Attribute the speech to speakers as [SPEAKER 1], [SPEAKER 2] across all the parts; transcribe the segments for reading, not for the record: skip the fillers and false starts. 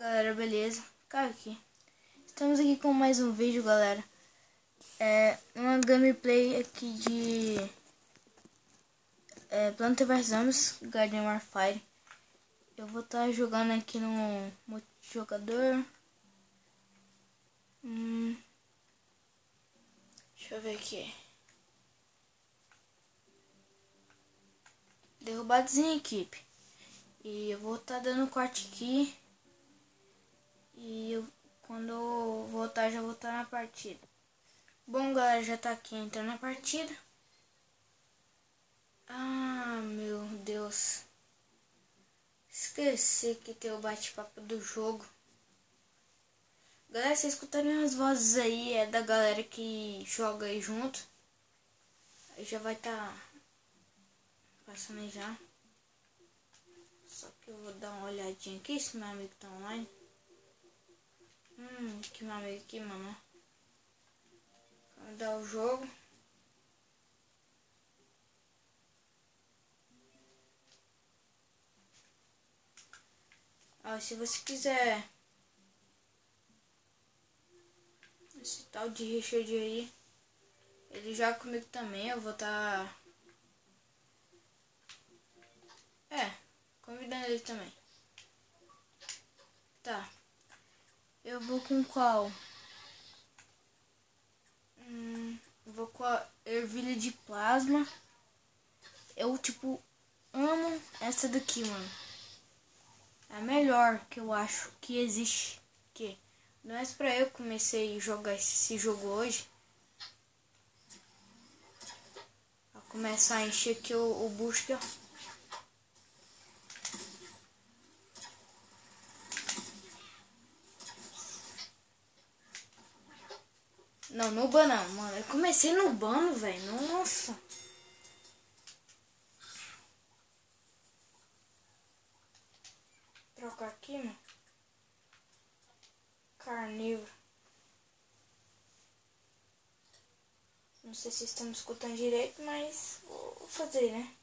[SPEAKER 1] Galera, beleza? Cara, aqui. Estamos aqui com mais um vídeo, galera. Uma gameplay aqui de Planta vs Zombies Garden Warfare. Eu vou estar jogando aqui no multijogador. Deixa eu ver aqui. Derrubados em equipe. E eu vou estar dando corte aqui. E quando eu voltar, já vou estar na partida. Bom, galera, já tá aqui entrando na partida. Ah, meu Deus. Esqueci que tem o bate-papo do jogo. Galera, se escutarem as vozes aí, é da galera que joga aí junto. Aí já vai estar passando aí já. Só que eu vou dar uma olhadinha aqui se meu amigo tá online. Que meu amigo aqui, mano. Vamos dar o jogo. Se você quiser esse tal de Richard aí, ele joga comigo também. Eu vou estar convidando ele também. Tá. Eu vou com qual? Vou com a ervilha de plasma. Eu, amo essa daqui, mano. É a melhor que eu acho que existe. Que não é pra eu comecei a jogar esse jogo hoje. Vou começar a encher aqui o bucho, ó. Não, no ban não, mano. Eu comecei no bano, velho. Nossa. Trocar aqui, mano. Carnívoro. Não sei se estão me escutando direito, mas vou fazer, né?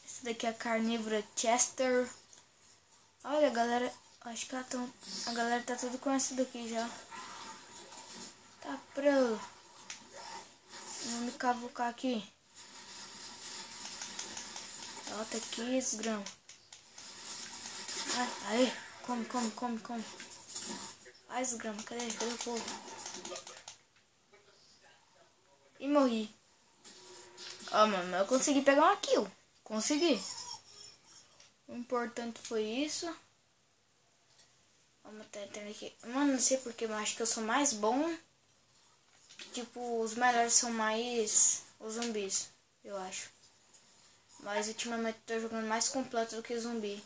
[SPEAKER 1] Esse daqui é a carnívora Chester. Olha, galera. Acho que a galera tá tudo com essa daqui já. Tá pro. Vou me cavucar aqui. Bota aqui esse grão. Aí, come. Ai, esse grão, cadê o povo? E morri. Ó, mano, eu consegui pegar uma kill. Consegui. O importante foi isso. Vamos tentar aqui. Mano, não sei porque, mas acho que eu sou mais bom. Tipo, os melhores são mais os zumbis, eu acho. Mas ultimamente eu tô jogando mais completo do que zumbi.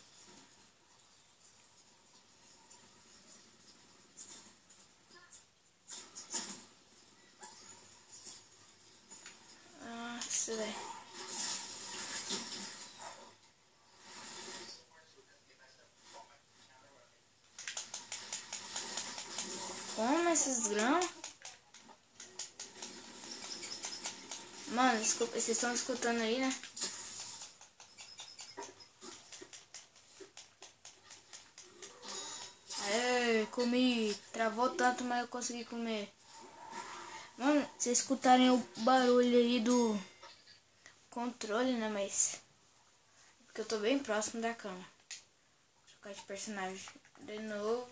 [SPEAKER 1] Nossa, velho. Como esses grãos? Mano, desculpa, vocês estão escutando aí, né? Aê, comi. Travou tanto, mas eu consegui comer. Mano, vocês escutarem o barulho aí do controle, né? Mas porque eu tô bem próximo da cama. Vou trocar de personagem de novo.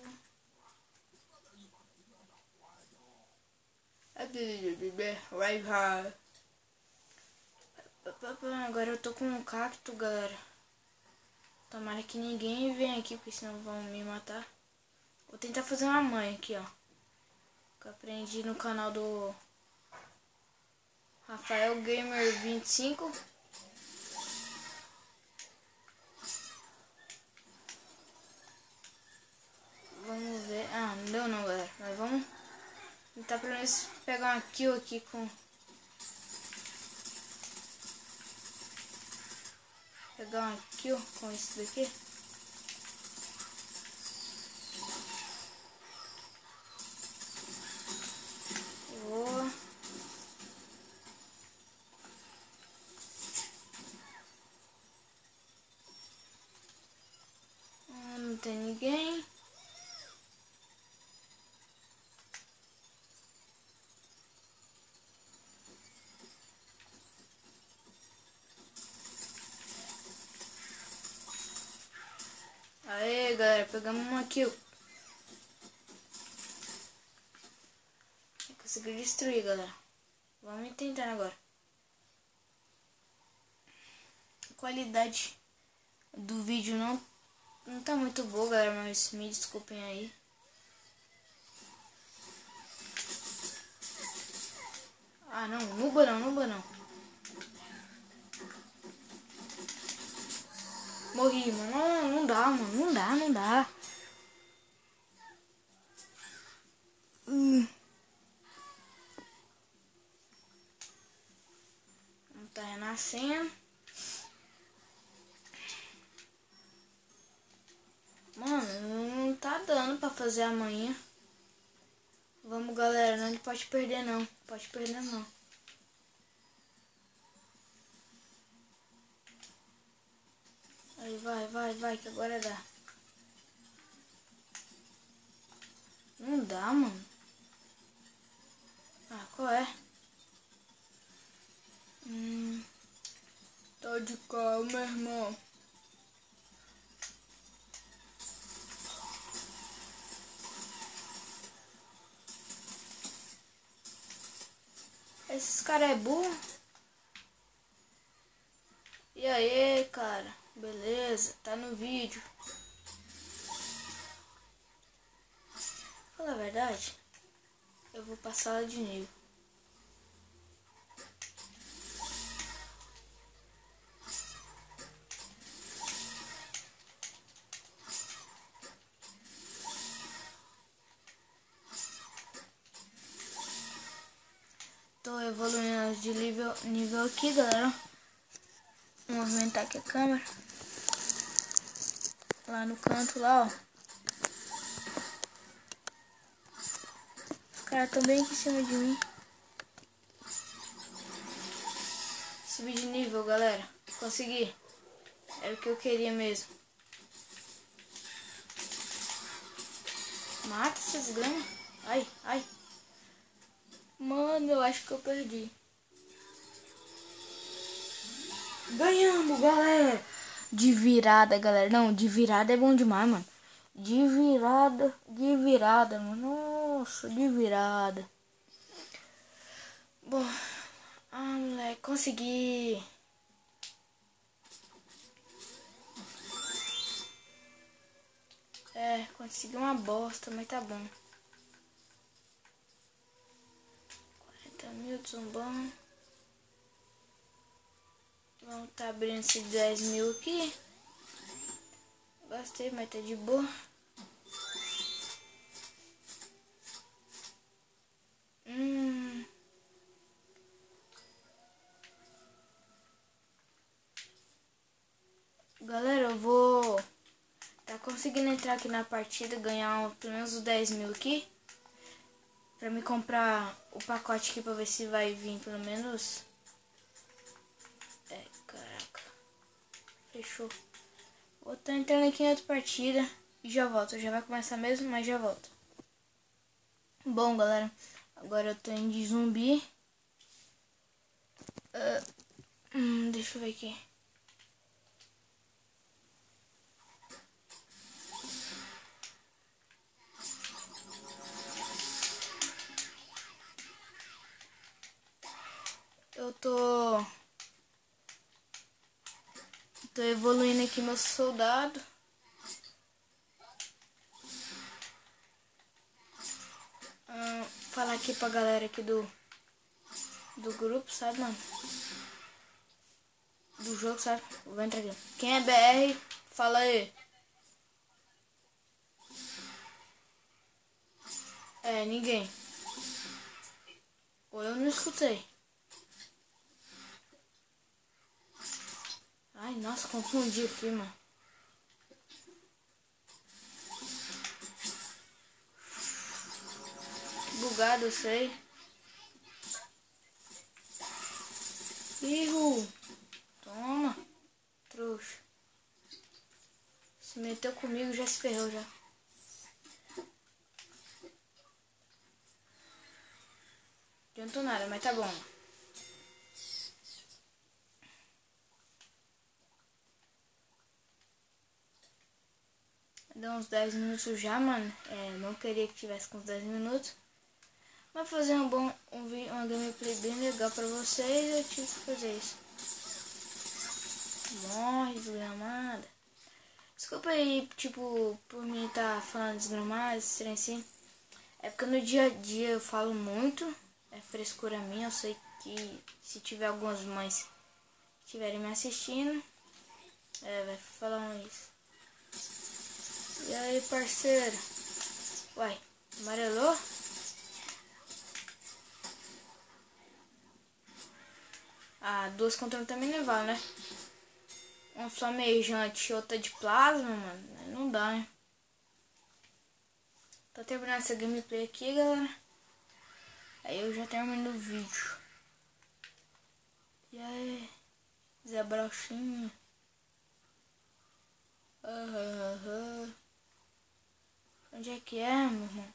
[SPEAKER 1] Agora eu tô com um cacto, galera. Tomara que ninguém venha aqui, porque senão vão me matar. Vou tentar fazer uma mãe aqui, ó. Que eu aprendi no canal do Rafael Gamer 25. Vamos ver. Não deu não, galera. Mas vamos tentar pelo menos pegar uma kill aqui com... Pegar uma kill com isso daqui. Boa. não tem ninguém. Aê, galera, pegamos uma kill. Consegui destruir, galera. Vamos tentar agora. A qualidade do vídeo não tá muito boa, galera, mas me desculpem aí. Ah, não, nuba não. Morri, mano. Não dá, mano. Não dá. Não tá renascendo. Mano, não tá dando pra fazer amanhã. Vamos, galera. Não pode perder, não. Pode perder, não. Aí, vai, que agora dá. Não dá, mano. Ah, qual é? Tô de calma, irmão. Esses caras é burro. E aí, cara? Beleza? Tá no vídeo. Fala a verdade. Eu vou passar ela de nível. Tô evoluindo de nível aqui, galera. Vou movimentar aqui a câmera. Lá no canto, lá, ó. Os caras estão bem aqui em cima de mim. Subi de nível, galera. Consegui. Era o que eu queria mesmo. Mata esses grãos. Ai. Mano, eu acho que eu perdi. Ganhamos, galera. De virada, galera. Não, de virada é bom demais, mano. De virada, mano. Nossa, de virada. Bom. Ah, moleque, consegui. É, consegui uma bosta, mas tá bom. 40 mil de zumbão. Vamos tá abrindo esse 10 mil aqui. Gastei, mas tá de boa. Galera, eu vou... Tá conseguindo entrar aqui na partida, ganhar pelo menos os 10 mil aqui. Pra me comprar o pacote aqui pra ver se vai vir pelo menos... Caraca. Fechou. Vou estar entrando aqui em outra partida e já volto. Já vai começar mesmo, mas já volto. Bom, galera. Agora eu tô indo de zumbi. Deixa eu ver aqui. Eu tô evoluindo aqui meu soldado. Falar aqui pra galera aqui do grupo, sabe, mano? Do jogo, sabe? Vou entrar aqui. Quem é BR, fala aí. É, ninguém. Ou eu não escutei. Ai, nossa, confundi o filme. Que bugado, eu sei. Ihu. Toma, trouxa. Se meteu comigo, já se ferrou já. Não adiantou nada, mas tá bom. Deu uns 10 minutos já, mano. Não queria que tivesse com uns 10 minutos. Mas fazer uma gameplay bem legal pra vocês, eu tive que fazer isso. Morre, desgramada. Desculpa aí, tipo, por mim estar falando desgramado, esse trem assim. É porque no dia a dia eu falo muito. É frescura minha, eu sei que se tiver algumas mães que estiverem me assistindo, vai falar isso. E aí, parceiro? Uai, amarelou? Ah, 2 contra 1 também não vale, né? Um flamejante e outra de plasma, mano. Não dá, né? Tô terminando essa gameplay aqui, galera. Aí eu já termino o vídeo. E aí, Zé Brochinha. Onde é que é, meu irmão?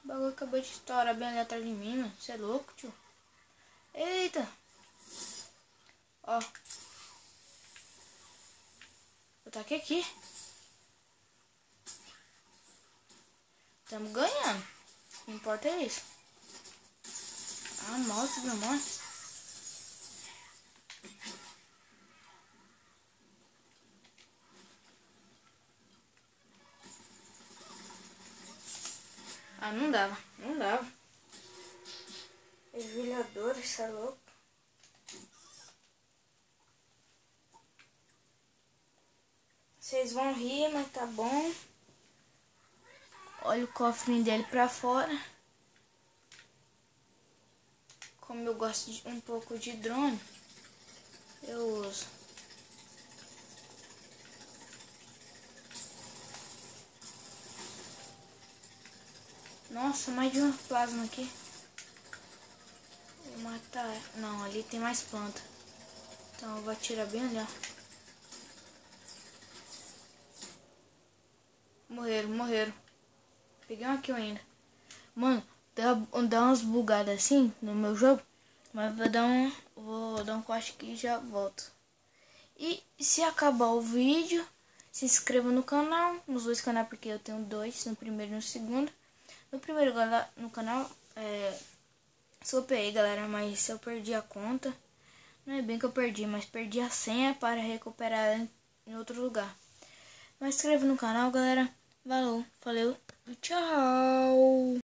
[SPEAKER 1] O bagulho acabou de estourar bem ali atrás de mim, mano. Você é louco, tio? Eita! Ó. Eu taquei aqui. Tamo ganhando. O que importa é isso. Ah, nossa, meu irmão. Ah, não dava. Não dava. Ervilhador, isso é louco. Vocês vão rir, mas tá bom. Olha o cofrinho dele pra fora. Como eu gosto de um pouco de drone, eu uso. Nossa, mais de uma plasma aqui. Vou matar. Não, ali tem mais planta. Então eu vou atirar bem ali, ó. Morreram. Peguei um aqui ainda. Mano, dá umas bugadas assim no meu jogo. Mas vou dar um corte aqui e já volto. E se acabar o vídeo, se inscreva no canal. Nos 2 canais, porque eu tenho 2. No primeiro e no segundo. No primeiro no canal, sopei, galera. Mas eu perdi a conta. Não é bem que eu perdi, mas perdi a senha para recuperar em outro lugar. Mas inscreva no canal, galera. Valeu, valeu.